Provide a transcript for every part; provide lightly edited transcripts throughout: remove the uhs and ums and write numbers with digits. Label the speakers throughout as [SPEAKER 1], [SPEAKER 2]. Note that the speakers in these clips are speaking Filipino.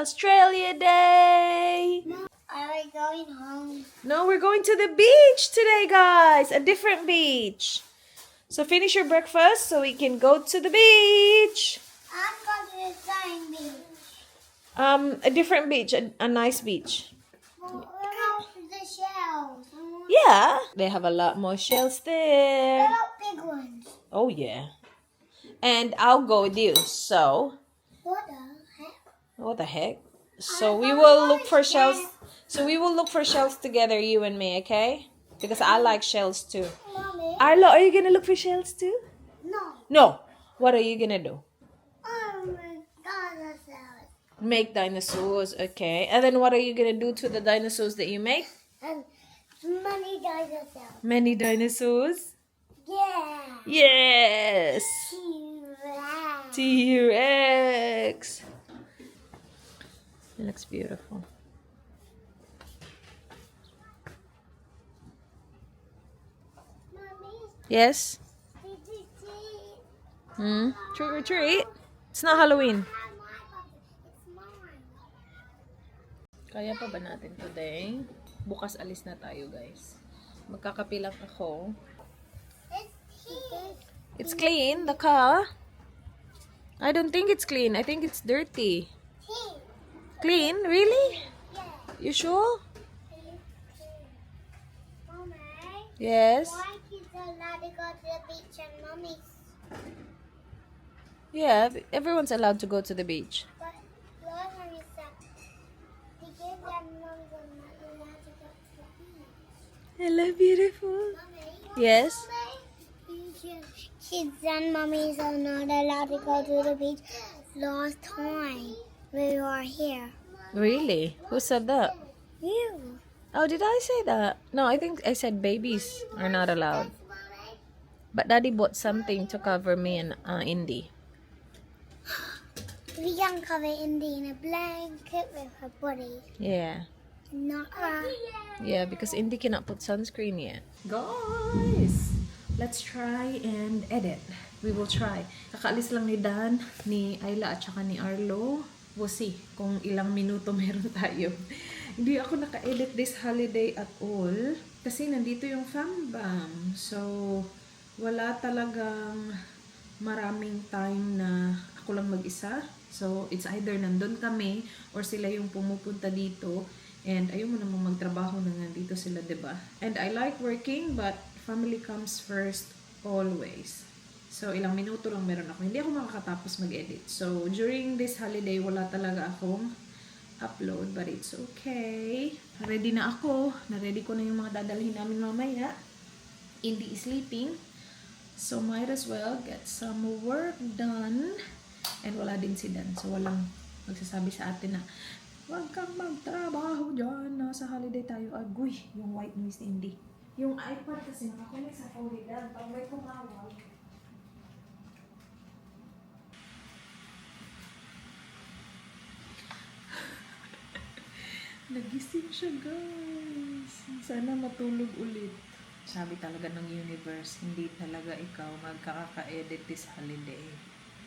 [SPEAKER 1] Australia Day!
[SPEAKER 2] Are we going home?
[SPEAKER 1] No, we're going to the beach today, guys! A different beach. So finish your breakfast so we can go to the beach.
[SPEAKER 2] I'm going to the same beach.
[SPEAKER 1] A different beach, a nice beach.
[SPEAKER 2] Well, what about the shells?
[SPEAKER 1] Yeah, they have a lot more shells
[SPEAKER 2] What
[SPEAKER 1] there.
[SPEAKER 2] about big ones?
[SPEAKER 1] Oh, yeah. And I'll go with you. So,
[SPEAKER 2] What the heck?
[SPEAKER 1] what the heck? So we will look for shells. So we will look for shells together, you and me, okay? Because I like shells too.
[SPEAKER 2] Mommy?
[SPEAKER 1] Arlo, are you gonna look for shells too?
[SPEAKER 2] No.
[SPEAKER 1] No. What are you gonna do?
[SPEAKER 2] Dinosaurs.
[SPEAKER 1] Make dinosaurs, okay. And then what are you gonna do to the dinosaurs that you make?
[SPEAKER 2] And many dinosaurs.
[SPEAKER 1] Many dinosaurs?
[SPEAKER 2] Yeah.
[SPEAKER 1] Yes!
[SPEAKER 2] T-Rex.
[SPEAKER 1] T-Rex! It looks beautiful.
[SPEAKER 2] Mommy,
[SPEAKER 1] Yes?
[SPEAKER 2] did you see?
[SPEAKER 1] Trick or treat? It's not Halloween.
[SPEAKER 2] It's mine.
[SPEAKER 1] Kaya pa ba natin today? Bukas alis na tayo, guys. Magkakapilang ako.
[SPEAKER 2] It's here.
[SPEAKER 1] It's clean, the car. I don't think it's clean. I think it's dirty.
[SPEAKER 2] Here.
[SPEAKER 1] Clean? Really?
[SPEAKER 2] Yeah.
[SPEAKER 1] You sure?
[SPEAKER 2] Mommy,
[SPEAKER 1] Yes.
[SPEAKER 2] why kids are allowed to go to the beach and mommy's?
[SPEAKER 1] Yeah, everyone's allowed to go to the beach.
[SPEAKER 2] But last time you said the kids and moms are not allowed to go to the beach.
[SPEAKER 1] Hello, beautiful.
[SPEAKER 2] Mommy,
[SPEAKER 1] Yes?
[SPEAKER 2] kids and mummies are not allowed to go to the beach. Last time we were here.
[SPEAKER 1] Really? Who said that?
[SPEAKER 2] You.
[SPEAKER 1] Oh, did I say that? No, I think I said babies are not allowed. But Daddy bought something to cover me and Indy.
[SPEAKER 2] We can cover Indy in a blanket with her body.
[SPEAKER 1] Yeah.
[SPEAKER 2] Not her.
[SPEAKER 1] Yeah, because Indy cannot put sunscreen yet. Guys, let's try and edit. We will try. Kakaalis lang ni Dan, ni Ayla at saka ni Arlo. We'll see kung ilang minuto meron tayo. Hindi ako naka-edit this holiday at all kasi nandito yung FamBam. So, wala talagang maraming time na ako lang mag-isa. So, it's either nandun kami or sila yung pumupunta dito. And ayaw mo namang magtrabaho na nandito sila, diba? And I like working, but family comes first always. So, ilang minuto lang meron ako. Hindi ako makakatapos mag-edit. So, during this holiday, wala talaga akong upload, but it's okay. Ready na ako. Na-ready ko na yung mga dadalhin namin mamaya. Indy is sleeping. So, might as well get some work done. And wala din si Dan. So, walang magsasabi sa atin na huwag kang magtrabaho dyan. Nasa holiday tayo. Agoy, yung white noise ni Indy. Yung iPad kasi nakakunik sa phone Dan. Pag may kumawag. Nagising siya, guys. Sana matulog ulit. Sabi talaga ng universe, hindi talaga ikaw magkaka-edit this holiday.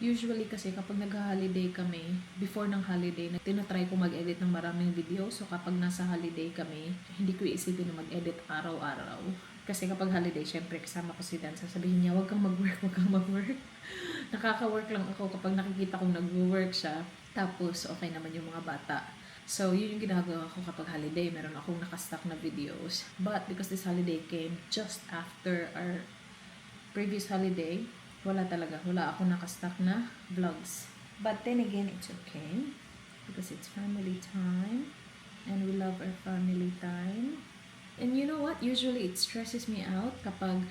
[SPEAKER 1] Usually kasi kapag nag-holiday kami, before ng holiday, tinatry ko mag-edit ng maraming video. So kapag nasa holiday kami, hindi ko iisipin na mag-edit araw-araw. Kasi kapag holiday, syempre kasama ko si Dan. Sasabihin niya, wag kang mag-work, wag kang mag-work. Nakaka-work lang ako kapag nakikita kong nag-work siya. Tapos okay naman yung mga bata. So, yun yung ginagawa ko kapag holiday. Meron akong nakastock na videos. But, because this holiday came just after our previous holiday, wala talaga. Wala akong nakastock na vlogs. But then again, it's okay. Because it's family time. And we love our family time. And you know what? Usually, it stresses me out kapag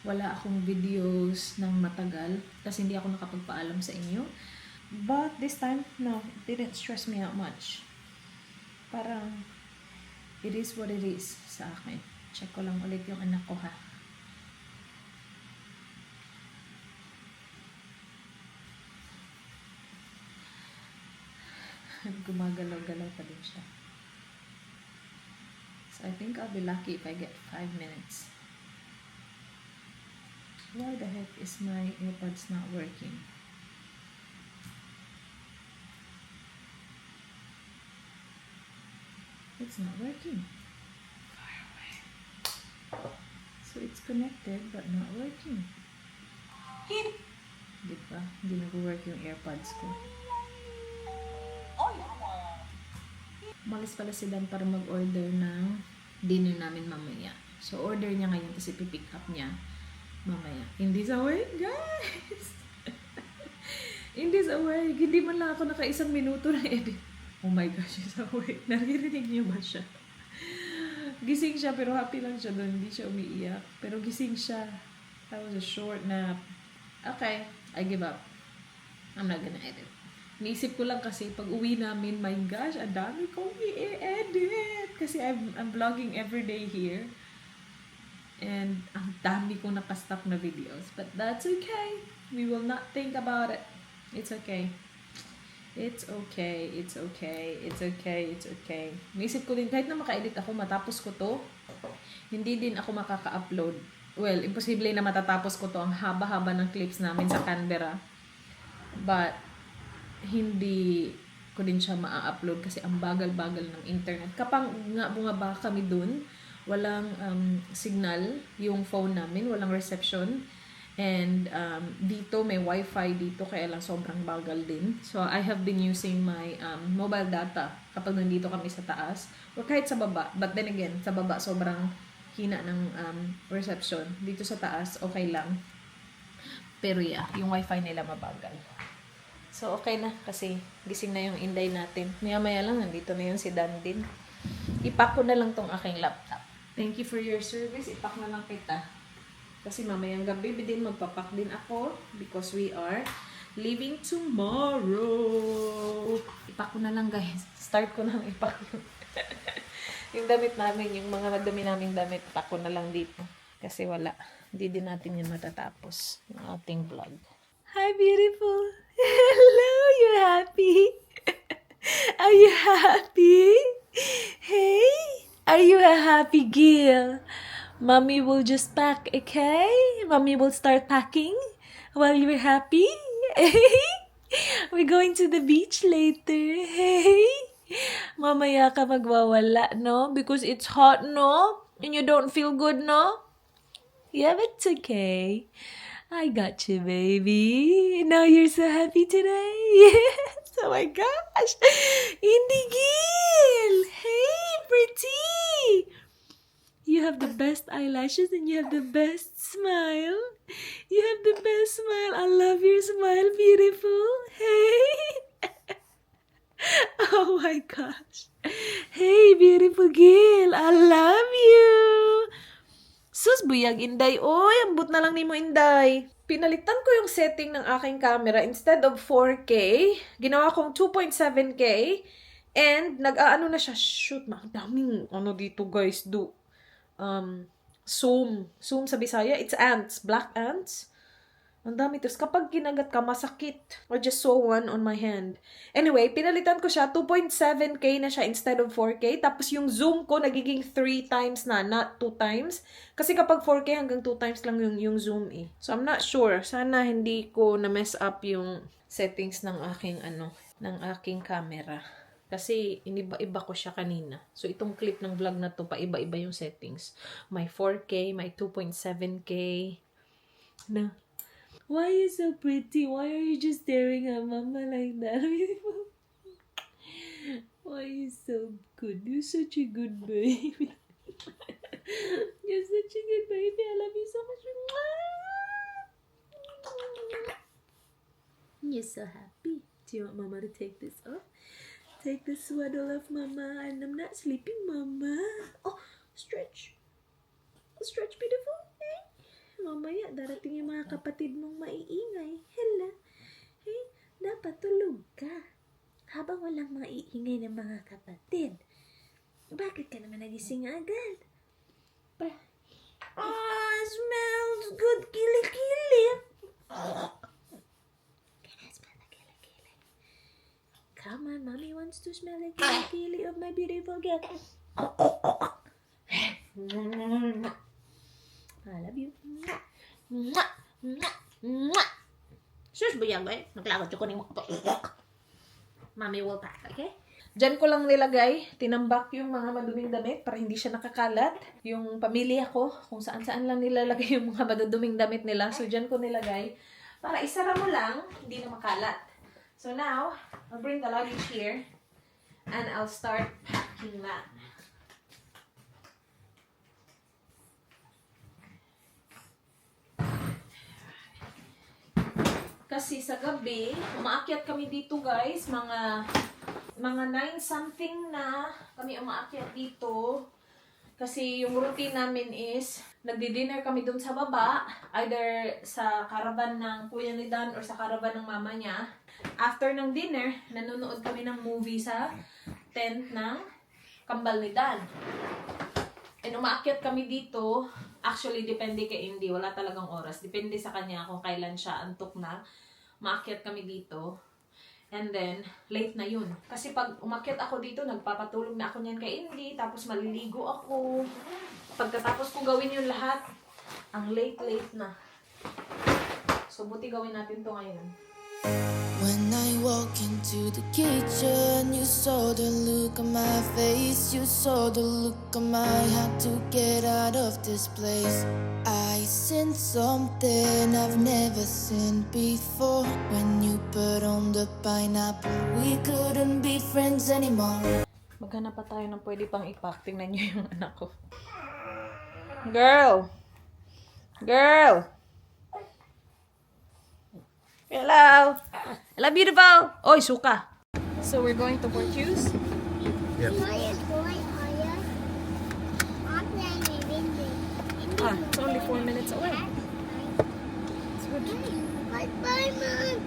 [SPEAKER 1] wala akong videos ng matagal. Kasi hindi ako nakapagpaalam sa inyo. But this time, no. It didn't stress me out much. Parang, it is what it is sa akin. Check ko lang ulit yung anak ko, ha. Gumagalaw-galaw pa din siya. So, I think I'll be lucky if I get 5 minutes. Why the heck is my earbuds not working? It's not working. So it's connected but not working. Diba? Hindi nag-work yung AirPods ko. Malis pala si Dan para mag-order ng dinner namin mamaya. So order niya ngayon kasi pipick up niya mamaya. Hindi sa work, guys! Hindi sa work. Hindi man lang ako naka-1 minuto na edit. Oh my gosh, he's awake. Naririnig niyo ba siya? Gising siya pero happy lang siya doon. Hindi siya umiiyak. Pero gising siya. That was a short nap. Okay, I give up. I'm not gonna edit. Naisip ko lang kasi pag uwi namin, my gosh, ang dami kong i-edit. Kasi I'm vlogging every day here. And ang dami kong nakastop na videos. But that's okay. We will not think about it. It's okay. It's okay. It's okay. It's okay. It's okay. Naisip ko din, kahit na maka-edit ako, matapos ko to, hindi din ako makaka-upload. Well, imposible na matatapos ko to. Ang haba-haba ng clips namin sa Canberra. But, hindi ko din siya ma-upload kasi ang bagal-bagal ng internet. Kapag nga bumaba kami dun, walang signal yung phone namin, walang reception. And dito may wifi dito kaya lang sobrang bagal din. So I have been using my mobile data kapag nandito kami sa taas or kahit sa baba. But then again, sa baba sobrang hina ng reception. Dito sa taas okay lang. Pero yeah, yung wifi nila mabagal. So, okay na kasi gising na yung Inday natin. Maya-maya lang, nandito na yung si Dan din. Ipack ko na lang tong aking laptop. Thank you for your service. Ipack na lang kita. Kasi mamayang gabi din magpapak din ako because we are leaving tomorrow. Ipack ko na lang, guys. Start ko na lang ipack yung damit namin, yung mga madumi naming damit. Ipack ko na lang dito. Kasi wala. Hindi din natin yan matatapos yung ating vlog. Hi, beautiful. Hello, you happy? Are you happy? Hey, are you a happy girl? Mommy will just pack, okay? Mommy will start packing while you're happy. We're going to the beach later. Hey, mamaya ka magwawala, no? Because it's hot, no? And you don't feel good, no? Yeah, but it's okay. I got you, baby. Now you're so happy today. Yes. Oh my gosh. Indigil. Hey, pretty. You have the best eyelashes and you have the best smile. You have the best smile. I love your smile, beautiful. Hey. Oh my gosh. Hey, beautiful girl. I love you. Sus, buyag, Inday. Oy, ambot na lang ni mo, Inday. Pinalitan ko yung setting ng aking camera. Instead of 4K, ginawa kong 2.7K. And, nag-aano na siya. Shoot, daming ano dito, guys. Zoom. Zoom sa Bisaya. It's ants. Black ants. Ang dami. Tapos kapag kinagat ka, masakit. I just saw one on my hand. Anyway, pinalitan ko siya. 2.7K na siya instead of 4K. Tapos yung zoom ko, nagiging 3 times na, not 2 times. Kasi kapag 4K, hanggang 2 times lang yung zoom eh. So, I'm not sure. Sana hindi ko na-mess up yung settings ng aking camera. Kasi, iniba-iba ko siya kanina. So, itong clip ng vlog na to, paiba-iba yung settings. May 4K, may 2.7K. Na. Why are you so pretty? Why are you just staring at mama like that? Why are you so good? You're such a good baby. You're such a good baby. I love you so much. You're so happy. Do you want mama to take this off? Take the swaddle off, mama. And I'm not sleeping, mama. Oh, stretch. Stretch, beautiful. Mamaya, darating yung mga kapatid mong maiingay. Hello. Hey, dapat tulog ka. Habang walang maiingay ng mga kapatid. Bakit ka naman nagising agad? Smells good. Kili-kili. Can I smell the kili-kili? Come on, mommy wants to smell the kili-kili of my beautiful girl. I love you. Shush, buyang, eh. Naglakad ko ni mo. Mommy will pack, okay? Diyan ko lang nilagay, tinambak yung mga maduming damit para hindi siya nakakalat. Yung pamilya ko, kung saan-saan lang nilalagay yung mga maduduming damit nila. So, diyan ko nilagay. Para isara mo lang, hindi na makalat. So now, I'll bring the luggage here. And I'll start packing that. Kasi sa gabi, umaakyat kami dito guys, mga 9 something na kami umaakyat dito. Kasi yung routine namin is, nagdi-dinner kami dun sa baba, either sa caravan ng kuya ni Dan or sa caravan ng mama niya. After ng dinner, nanonood kami ng movie sa tent ng kambal ni Dan. And umaakyat kami dito, actually depende kay Indy, wala talagang oras. Depende sa kanya kung kailan siya antok na. Umaakyat kami dito. And then, late na yun. Kasi pag umakyat ako dito, nagpapatulog na ako niyan kay Indy, tapos maliligo ako. Pagkatapos ko gawin yung lahat, ang late na. So, buti gawin natin to ngayon.
[SPEAKER 3] When I walk into the kitchen, you saw the look on my face. You saw the look on my had to get out of this place. I seen something I've never seen before. When you put on the pineapple, we couldn't be friends anymore.
[SPEAKER 1] Maghanap pa tayo ng pwede pang ipack. Tingnan nyo yung anak ko. Girl! Girl! Hello! Hello, beautiful! Oy, suka! So, we're going to Portuguese?
[SPEAKER 2] Are
[SPEAKER 4] Yep.
[SPEAKER 2] you going? Are you? I'm playing a window.
[SPEAKER 1] Ah, it's only 4 minutes away. It's good.
[SPEAKER 2] Bye, Mom.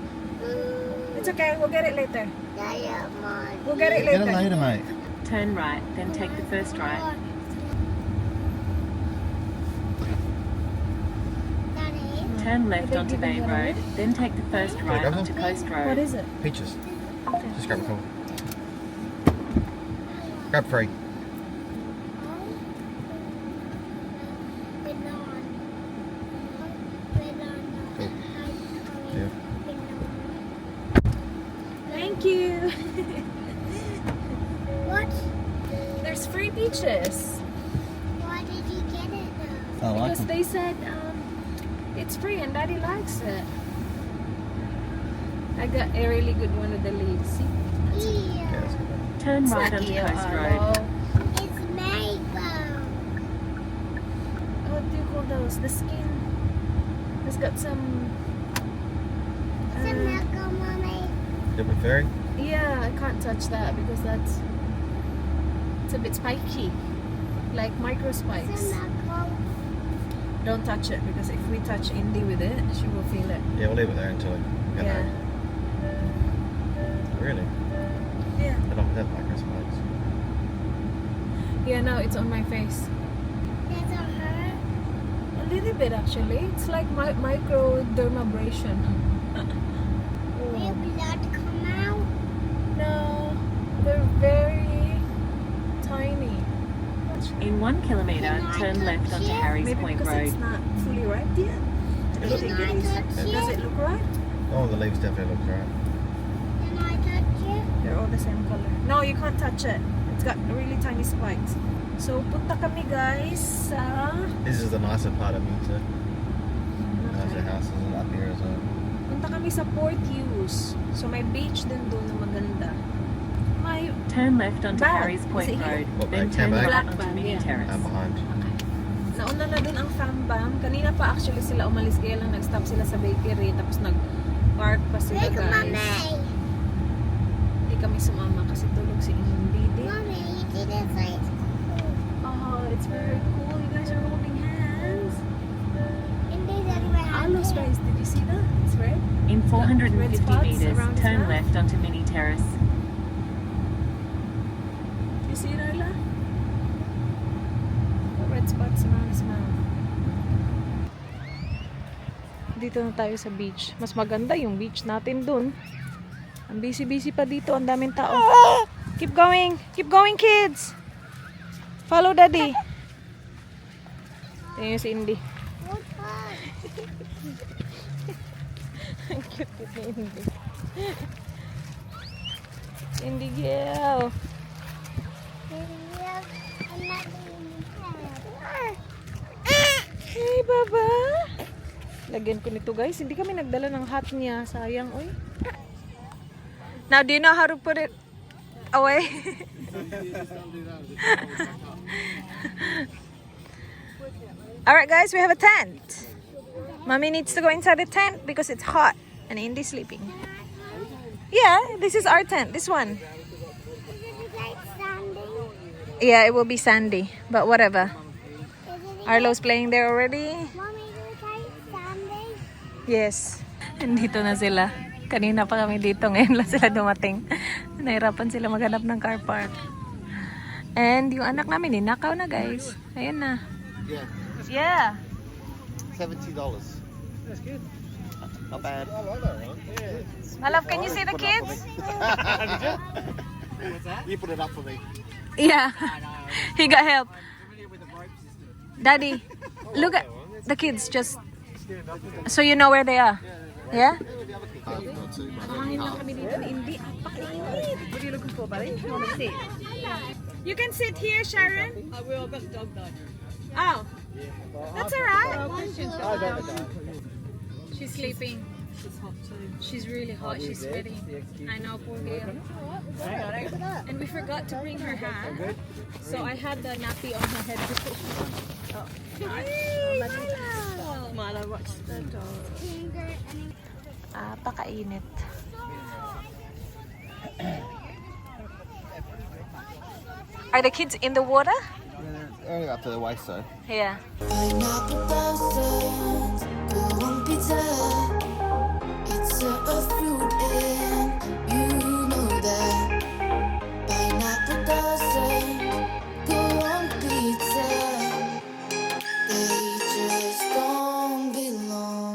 [SPEAKER 1] It's okay, we'll get it later.
[SPEAKER 2] Diamond.
[SPEAKER 1] We'll get it
[SPEAKER 4] Get it
[SPEAKER 1] later.
[SPEAKER 4] later, mate.
[SPEAKER 5] Turn right, then take the first right.
[SPEAKER 2] Daddy.
[SPEAKER 5] Turn left onto Bay Road, then take the first right
[SPEAKER 4] Go.
[SPEAKER 5] onto Coast
[SPEAKER 1] What
[SPEAKER 5] Road.
[SPEAKER 1] is it?
[SPEAKER 4] Peaches. Just grab a couple. Grab 3. Cool. Yeah.
[SPEAKER 1] Thank you!
[SPEAKER 2] What?
[SPEAKER 1] There's free peaches.
[SPEAKER 2] Why did you get it though?
[SPEAKER 4] I like
[SPEAKER 1] Because
[SPEAKER 4] them.
[SPEAKER 1] they said it's free and Daddy likes it. I got a really good one of the leaves. See?
[SPEAKER 4] Yeah,
[SPEAKER 2] Yeah.
[SPEAKER 4] that's good.
[SPEAKER 5] Turn
[SPEAKER 1] It's
[SPEAKER 5] right
[SPEAKER 1] not
[SPEAKER 5] onto
[SPEAKER 1] yellow.
[SPEAKER 5] Coast Road.
[SPEAKER 2] It's mango.
[SPEAKER 1] What do you call those? The skin. It's got some.
[SPEAKER 2] It's a mango, Mommy.
[SPEAKER 4] Different fairy?
[SPEAKER 1] Yeah, I can't touch that because it's a bit spiky, like micro
[SPEAKER 2] It's
[SPEAKER 1] spikes.
[SPEAKER 2] a mango.
[SPEAKER 1] Don't touch it because if we touch Indy with it, she will feel it.
[SPEAKER 4] Yeah, we'll leave it there until we get
[SPEAKER 1] Yeah.
[SPEAKER 4] home. Really?
[SPEAKER 1] Yeah.
[SPEAKER 4] They don't have micro spikes.
[SPEAKER 1] Yeah, no, it's on my face.
[SPEAKER 2] Does it hurt?
[SPEAKER 1] A little bit actually. It's like microdermabrasion.
[SPEAKER 2] Will blood come out?
[SPEAKER 1] No, they're very tiny.
[SPEAKER 5] In 1 kilometre, turn left onto Harry's
[SPEAKER 1] Maybe
[SPEAKER 5] Point
[SPEAKER 1] because
[SPEAKER 5] Road.
[SPEAKER 1] it's not fully ripe yet. I don't think it is. Does it look right?
[SPEAKER 4] Oh, the leaves definitely look right.
[SPEAKER 2] Can I touch it?
[SPEAKER 1] They're all the same color. No, you can't touch it. It's got really tiny spikes. So, punta kami guys sa...
[SPEAKER 4] This is the nicer part of me too. Nicer houses and up here as well.
[SPEAKER 1] Punta kami sa Port Hughes. So, may beach din doon na maganda. May...
[SPEAKER 5] Turn left onto
[SPEAKER 1] Bag.
[SPEAKER 5] Harry's Point
[SPEAKER 1] Is it here?
[SPEAKER 5] Road,
[SPEAKER 4] What
[SPEAKER 5] then
[SPEAKER 4] bag?
[SPEAKER 5] turn
[SPEAKER 4] Handbag?
[SPEAKER 5] right
[SPEAKER 1] Black
[SPEAKER 5] onto
[SPEAKER 1] bag,
[SPEAKER 5] Mini
[SPEAKER 1] yeah.
[SPEAKER 5] Terrace.
[SPEAKER 4] Behind.
[SPEAKER 1] Nauna na dun ang Fambam. Kanina pa actually sila umalis kaya lang nag-stop sila sa bakery tapos nag-park pa sila
[SPEAKER 2] Look,
[SPEAKER 1] guys.
[SPEAKER 2] Mommy.
[SPEAKER 1] Hindi kami sumama kasi tulog si Indy din.
[SPEAKER 2] Mommy, you didn't say it's cool.
[SPEAKER 1] Oh, it's very cool. You guys are holding hands.
[SPEAKER 2] And there's everywhere
[SPEAKER 1] Alos guys, did you see that? It's red.
[SPEAKER 5] In
[SPEAKER 1] Red
[SPEAKER 5] 450
[SPEAKER 1] spots
[SPEAKER 5] metres,
[SPEAKER 1] around his
[SPEAKER 5] turn
[SPEAKER 1] mouth.
[SPEAKER 5] left onto Mini Terrace.
[SPEAKER 1] You see Nyla? The red spots around his mouth. Dito na tayo sa beach. Mas maganda yung beach natin dun. Ang busy-busy pa dito. Ang daming tao. Keep going! Keep going, kids! Follow daddy. Tingnan si Indy.
[SPEAKER 2] What part?
[SPEAKER 1] Ang cute ni Indy. Cindy girl.
[SPEAKER 2] I'm not doing that.
[SPEAKER 1] Hey, baba. Lagyan ko nito, guys. Hindi kami nagdala ng hat niya. Sayang, oy. Now, do you know how to put it away? Alright, guys, we have a tent. Mommy needs to go inside the tent because it's hot and Indy's sleeping. Yeah, this is our tent. This one.
[SPEAKER 2] Is it like standing?
[SPEAKER 1] Yeah, it will be sandy, but whatever.
[SPEAKER 2] Is it
[SPEAKER 1] Arlo's playing there already.
[SPEAKER 2] Mommy, is it like standing?
[SPEAKER 1] Yes. Nandito na sila. Kanina pa kami dito. Ngayon lang sila dumating. Nahirapan sila maghanap ng car park. And yung anak namin, ninakaw na, guys. Ayun na.
[SPEAKER 4] Yeah.
[SPEAKER 1] Yeah.
[SPEAKER 4] $70. That's good. Not bad. I like that one. Yeah.
[SPEAKER 1] My love, can you see the kids?
[SPEAKER 4] You put it up for me.
[SPEAKER 1] Yeah. He got help. Daddy, look at the kids just so you know where they are. Yeah? Kumain lang kami dito ni Indy. Apakainit. What are you looking for, buddy? You want to sit? You can sit here, Sharon. I will. I've got the dog dodger. Oh. That's alright. She's sleeping. She's hot too. She's really hot. She's sweating. I know, poor girl. And we forgot to bring her hat. So I had the nappy on her head because she oh. Hey, Mala, watch the dog. Pakainit. Are the kids in the water?
[SPEAKER 4] Only up to the waist though.
[SPEAKER 1] Yeah.
[SPEAKER 3] Pineapple blossoms, go on pizza. It's a fruit and you know that. Pineapple blossoms, go on pizza. They just don't belong.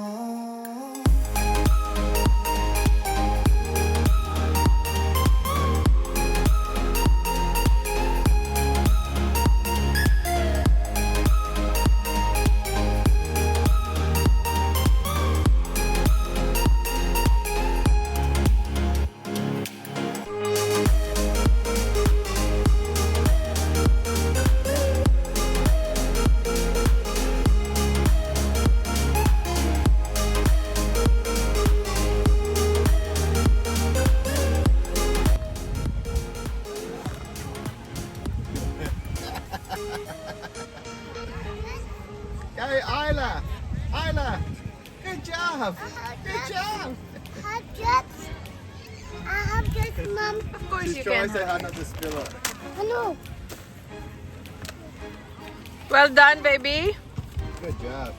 [SPEAKER 4] Go, Isla! Isla! Good job! Good job!
[SPEAKER 2] I have just mom.
[SPEAKER 1] Of course
[SPEAKER 4] Just
[SPEAKER 1] you
[SPEAKER 4] try
[SPEAKER 1] can.
[SPEAKER 4] and say how not to spill it.
[SPEAKER 2] I know.
[SPEAKER 1] Well done, baby.
[SPEAKER 4] Good job.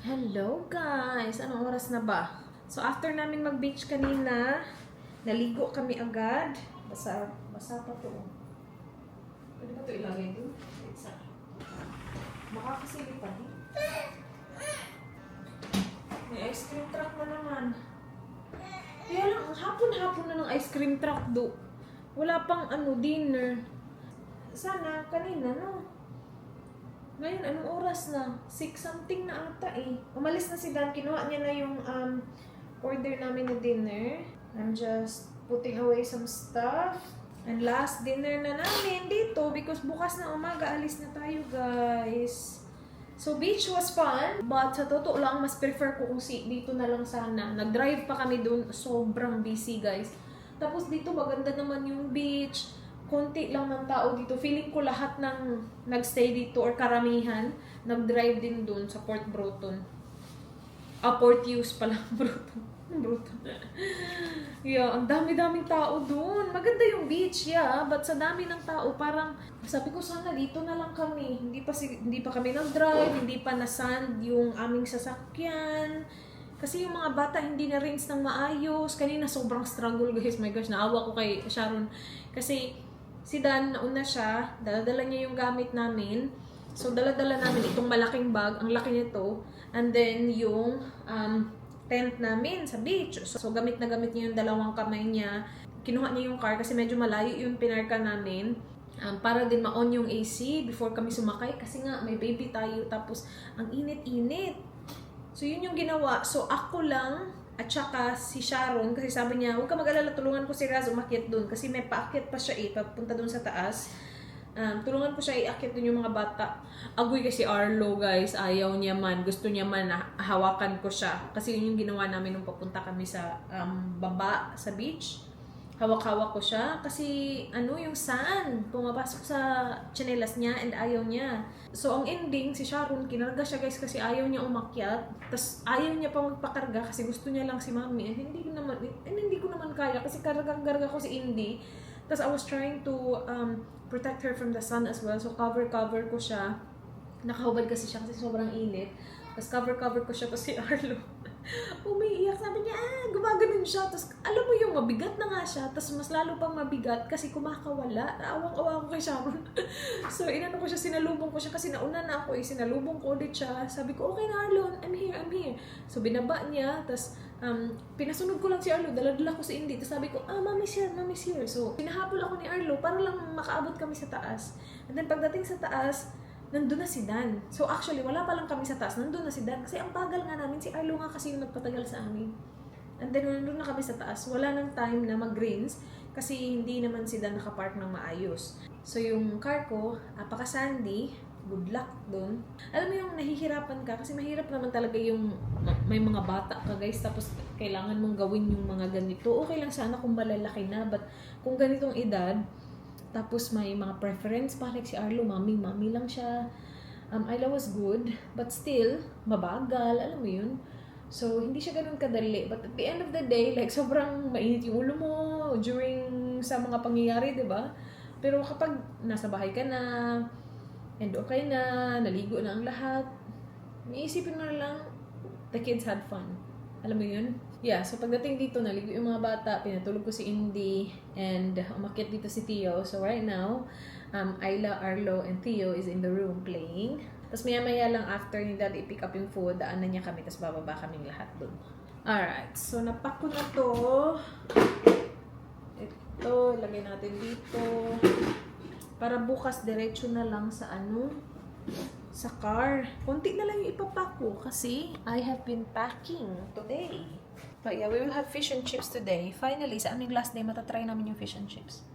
[SPEAKER 1] Hello guys! Anong oras na ba? So after namin mag-beach kanina, naligo kami agad. Basa pa to. Pwede ba ito ilagay doon? Makakasilip pa din. May ice cream truck na naman. Kaya lang, ang hapon-hapon na ng ice cream truck do. Wala pang dinner. Sana, kanina, no? Ngayon, anong oras na? 6 something na ata eh. Umalis na si Dan. Kinuha niya na yung order namin na dinner. I'm just putting away some stuff. And last dinner na namin dito because bukas na umaga alis na tayo, guys. So beach was fun, but sa totoo lang mas prefer ko kung dito na lang sana. Nag-drive pa kami doon, sobrang busy, guys. Tapos dito maganda naman yung beach. Konti lang ng tao dito. Feeling ko lahat ng nagstay dito or karamihan nag-drive din doon sa Port Broughton. Port Hughes pala, Broughton. Yeah, ang dami-daming tao doon. Maganda yung beach, yeah. But sa dami ng tao, parang sabi ko sana dito na lang kami. Hindi pa kami nag-drive, hindi pa na-sand yung aming sasakyan. Kasi yung mga bata hindi na rinse ng maayos. Kanina sobrang struggle, guys. My gosh, naawa ko kay Sharon. Kasi si Dan, nauna siya. Dala-dala niya yung gamit namin. So, dala-dala namin itong malaking bag. Ang laki nito. And then, yung tent namin sa beach. So, gamit na gamit niya yung dalawang kamay niya. Kinuha niya yung car kasi medyo malayo yung pinarka namin. Para din ma-on yung AC before kami sumakay. Kasi nga, may baby tayo. Tapos, ang init-init. So, yun yung ginawa. So, ako lang At saka si Sharon, kasi sabi niya, huwag ka mag-alala, tulungan ko si Raz umakyat doon. Kasi may paakyat pa siya papunta doon sa taas. Tulungan ko siya iakyat doon yung mga bata. Agoy kasi Arlo, guys, ayaw niya man. Gusto niya man na hawakan ko siya. Kasi yun yung ginawa namin nung papunta kami sa baba, sa beach. Hawak-hawak ko siya kasi yung sand pumapasok sa tsinelas niya and ayaw niya. So ang ending, si Sharon, kinarga siya guys kasi ayaw niya umakyat. Tapos ayaw niya pa magpakarga kasi gusto niya lang si Mami. And hindi ko naman kaya kasi karga ko si Indy. Tapos I was trying to protect her from the sun as well. So cover ko siya. Nakahubad kasi siya kasi sobrang init. Tapos cover ko siya. Tapos si Arlo umiiyak. Sabi niya, gumaganon siya. Tapos alam mo yung mabigat na nga siya. Tapos mas lalo pang mabigat kasi kumakawala. Awang-awa ko kay Sharon. So inano ko siya, sinalubong ko siya kasi nauna na ako sinalubong ko ulit siya. Sabi ko, okay na Arlo, I'm here. So binaba niya. Tapos pinasunod ko lang si Arlo, dala-dala ko si Indy. Tapos sabi ko, Mommy's here. So pinahabol ako ni Arlo para lang makaabot kami sa taas. And then pagdating sa taas, nandun na si Dan. So actually, wala pa lang kami sa taas. Nandun na si Dan. Kasi ang bagal nga namin. Si Arlo nga kasi yung nagpatagal sa amin. And then, nandun na kami sa taas. Wala nang time na mag-greens. Kasi hindi naman si Dan nakapark ng maayos. So yung car ko, apaka-sandy. Good luck dun. Alam mo yung nahihirapan ka. Kasi mahirap naman talaga yung may mga bata ka guys. Tapos kailangan mong gawin yung mga ganito. Okay lang sana kung malalaki na. But kung ganitong edad, tapos may mga preference pa, like si Arlo, mami lang siya. Ayla was good, but still, mabagal, alam mo yun. So, hindi siya ganun kadali. But at the end of the day, like, sobrang mainit yung ulo mo during sa mga pangyayari, di ba? Pero kapag nasa bahay ka na, and okay na, naligo na ang lahat, iisipin mo na lang, the kids had fun. Alam mo yun? Yeah, so pagdating dito, naligo yung mga bata, pinatulog ko si Indy, and umakyat dito si Theo. So right now, Ayla, Arlo, and Theo is in the room playing. Tapos maya-maya lang after ni Daddy i-pick up yung food, daanan niya kami, tapos bababa kaming lahat doon. Alright, so napak ko na to. Ito, ilagay natin dito. Para bukas, diretso na lang sa sa car. Konti na lang yung ipapak ko kasi I have been packing today. But yeah, we will have fish and chips today. Finally, sa aming last day, matatry namin yung fish and chips.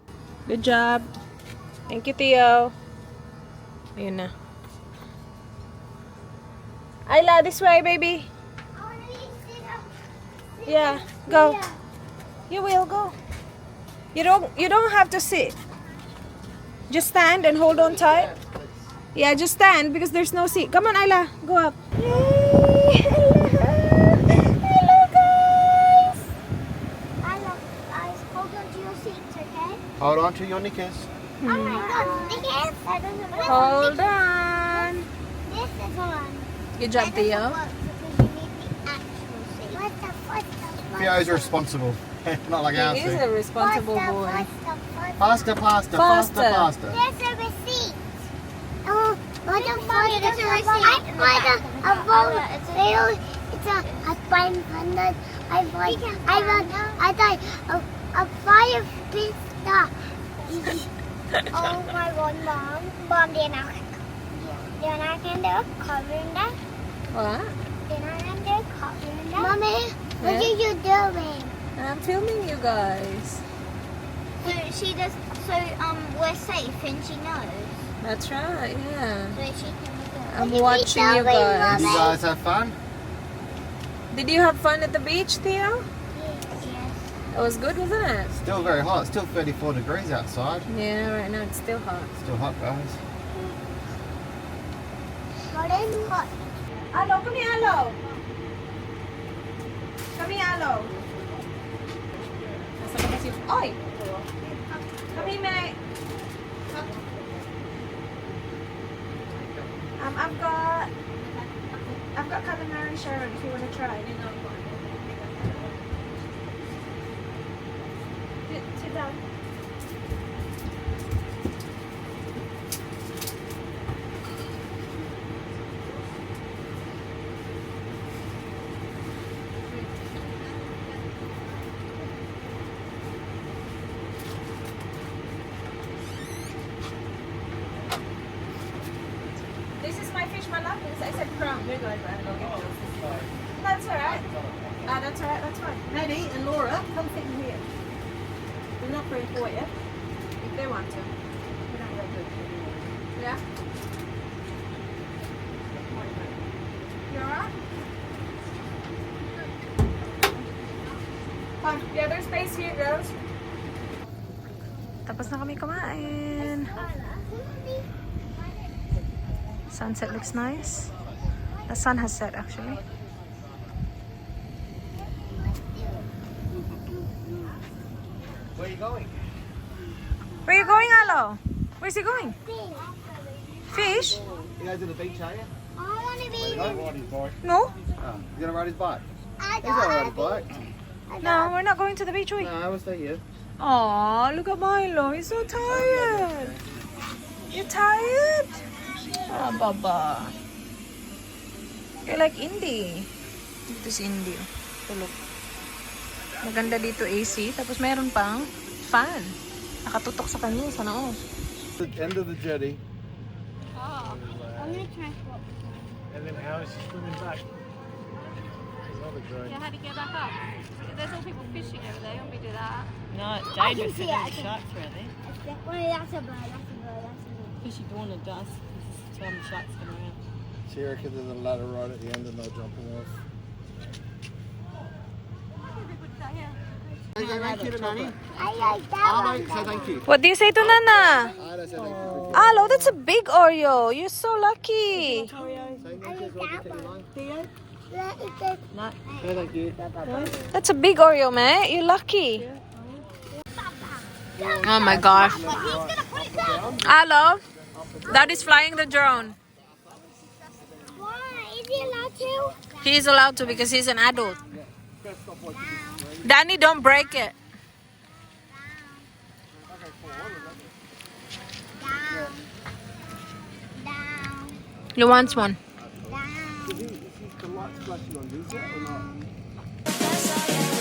[SPEAKER 1] Good job. Thank you, Theo. Ayun na. Ayla, this way, baby. Yeah, go. You will go. You don't have to sit. Just stand and hold on tight. Yeah, just stand because there's no seat. Come on, Ayla, go up. Yay! Hello, guys.
[SPEAKER 2] Guys, hold on to your seats, okay?
[SPEAKER 4] Hold on to your knickers.
[SPEAKER 2] Oh my God, knickers.
[SPEAKER 1] Hold on.
[SPEAKER 2] This is one.
[SPEAKER 1] Good job, Theo.
[SPEAKER 4] Theo's responsible. Not like ours.
[SPEAKER 1] He is a responsible boy.
[SPEAKER 4] Faster.
[SPEAKER 1] Faster.
[SPEAKER 2] There's a receipt. Oh, what a funny there's a receipt. I find a boat. It's a 500. I thought a fire pizza. Oh my God, Mom, then I can do covering that.
[SPEAKER 1] What?
[SPEAKER 2] Then I can do covering that. Mommy, what
[SPEAKER 1] Yeah?
[SPEAKER 2] are you doing?
[SPEAKER 1] I'm filming you guys.
[SPEAKER 2] We're safe and she knows.
[SPEAKER 1] That's right, yeah.
[SPEAKER 2] So she can do it.
[SPEAKER 1] I'm watching you guys.
[SPEAKER 4] You guys have fun?
[SPEAKER 1] Did you have fun at the beach, Theo?
[SPEAKER 2] Yes.
[SPEAKER 1] It was good, wasn't it?
[SPEAKER 4] Still very hot. It's still 34 degrees outside.
[SPEAKER 1] Yeah, right now it's still hot.
[SPEAKER 4] Still hot, guys.
[SPEAKER 2] Hot and hot.
[SPEAKER 1] Alo, come here, Alo. Come here, Alo. Nasa ka kasi... Oy! Come here, May. I've got calamari, Sharon, if you want to try. Sit down. This is my fish malapis. I said crumb. That's alright. Ah, that's all right, that's fine. Maddie and Laura, come sit in here. We're not very for you. If they want to. Yeah? You alright? Fine. Yeah, there's space here, girls. Tapos na kami kumain. Sunset looks nice. The sun has set actually.
[SPEAKER 4] Where are you going?
[SPEAKER 1] Where are you going, Alo? Where's he going? Fish?
[SPEAKER 4] You guys to the beach, are you?
[SPEAKER 2] I want to be.
[SPEAKER 4] Don't ride his bike.
[SPEAKER 1] No?
[SPEAKER 4] Oh, you gonna ride his bike?
[SPEAKER 2] I
[SPEAKER 4] He's gonna ride his bike.
[SPEAKER 1] No, we're not going to the beach, we.
[SPEAKER 4] No, we'll stay here.
[SPEAKER 1] Aw, look at Milo. He's so tired. You tired? Ah, Baba. You're like Indy. Dito si Indy. Oh. Tulog. Maganda dito AC. Tapos meron pang fan. Nakatutok sa kanya. Sana all.
[SPEAKER 4] The end of the jetty.
[SPEAKER 2] I'm gonna try.
[SPEAKER 6] And then how is she swimming back? There's another drone.
[SPEAKER 7] Yeah, how do you get back up? There's all people fishing over there. You want me to do that?
[SPEAKER 8] No, it's
[SPEAKER 2] I can
[SPEAKER 8] dangerous
[SPEAKER 2] see
[SPEAKER 8] for
[SPEAKER 2] it, I
[SPEAKER 8] those
[SPEAKER 2] can-
[SPEAKER 8] sharks around there.
[SPEAKER 2] Well, that's a bird. That's a bird. That's a bird.
[SPEAKER 8] Fishy dawn and dusk. This is the time the sharks come around.
[SPEAKER 4] She reckons there's a ladder right at the end and they're jumping off. Say thank you to Nanny.
[SPEAKER 2] I like that one.
[SPEAKER 4] Say thank you.
[SPEAKER 1] What do you say to Nana?
[SPEAKER 4] I don't say thank you.
[SPEAKER 1] Alo, that's a big Oreo. You're so lucky.
[SPEAKER 4] Say thank you as well. Get your line.
[SPEAKER 2] No.
[SPEAKER 4] Say thank you.
[SPEAKER 1] That's a big Oreo, man. You're lucky. Oh my gosh. Alo, Daddy's flying the drone.
[SPEAKER 2] Why? Is he allowed to?
[SPEAKER 1] He's allowed to because he's an adult. Danny, don't break it.
[SPEAKER 2] Down. Down.
[SPEAKER 1] You want one?
[SPEAKER 2] Down.
[SPEAKER 4] Is the light flashing on his or not?
[SPEAKER 3] That's all you